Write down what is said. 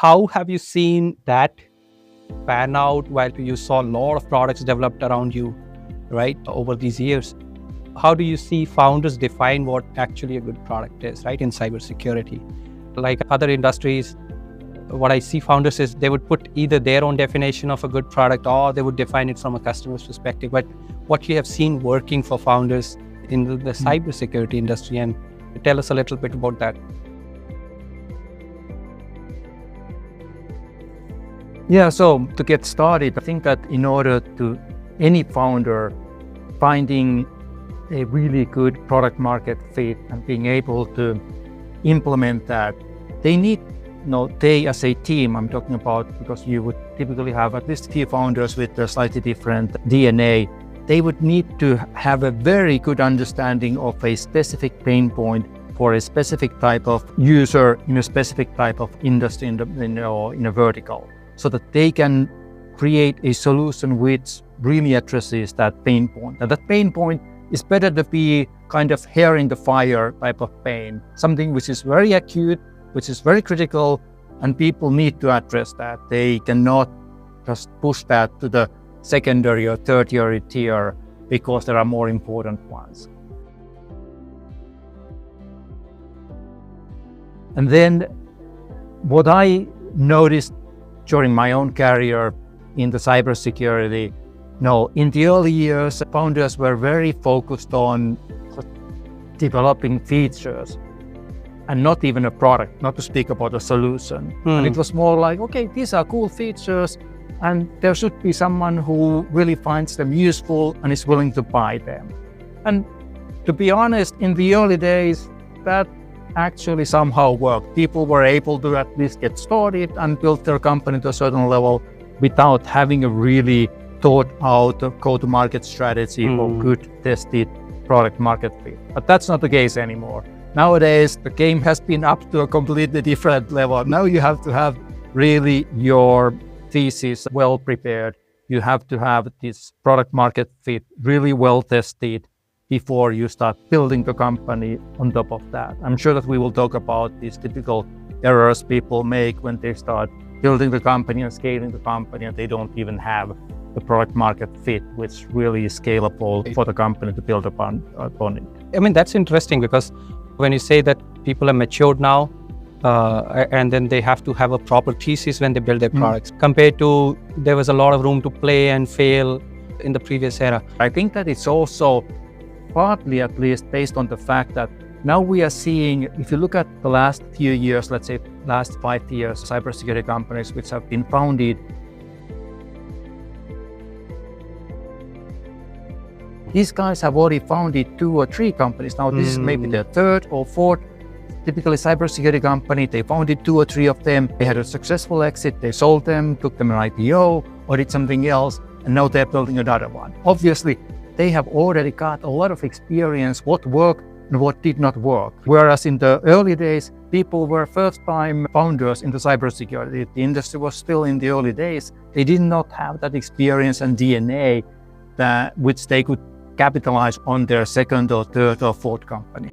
how have you seen that pan out while you saw a lot of products developed around you, right, over these years? How do you see founders define what actually a good product is, right, in cybersecurity? Like other industries, what I see founders is they would put either their own definition of a good product or they would define it from a customer's perspective. But what you have seen working for founders in the cybersecurity industry, and tell us a little bit about that. Yeah, so to get started, I think that in order to any founder finding a really good product market fit and being able to implement that, they need, they as a team, I'm talking about, because you would typically have at least a few founders with a slightly different DNA, they would need to have a very good understanding of a specific pain point for a specific type of user in a specific type of industry in a vertical, so that they can create a solution which really addresses that pain point. And that pain point is better to be kind of hair in the fire type of pain, something which is very acute, which is very critical, and people need to address that. They cannot just push that to the secondary or tertiary tier because there are more important ones. And then what I noticed during my own career in the cybersecurity, in the early years, founders were very focused on developing features and not even a product, not to speak about a solution. And it was more like, okay, these are cool features, and there should be someone who really finds them useful and is willing to buy them. And to be honest, in the early days, that actually somehow worked. People were able to at least get started and build their company to a certain level without having a really thought out go-to-market strategy or good tested product market fit. But that's not the case anymore. Nowadays, the game has been up to a completely different level. Now you have to have really your thesis well prepared. You have to have this product market fit really well tested before you start building the company on top of that. I'm sure that we will talk about these typical errors people make when they start building the company and scaling the company, and they don't even have the product market fit, which really is scalable for the company to build upon it. I mean, that's interesting, because when you say that people are matured now, and then they have to have a proper thesis when they build their products, compared to there was a lot of room to play and fail in the previous era. I think that it's also partly, at least, based on the fact that now we are seeing, if you look at the last few years, let's say last 5 years, cybersecurity companies which have been founded, these guys have already founded 2 or 3 companies. Now this is maybe their 3rd or 4th, typically cybersecurity company. They founded 2 or 3 of them. They had a successful exit. They sold them, took them an IPO, or did something else, and now they're building another one. Obviously, they have already got a lot of experience, what worked and what did not work. Whereas in the early days, people were first-time founders in the cybersecurity. The industry was still in the early days. They did not have that experience and DNA which they could capitalize on their 2nd or 3rd or 4th company.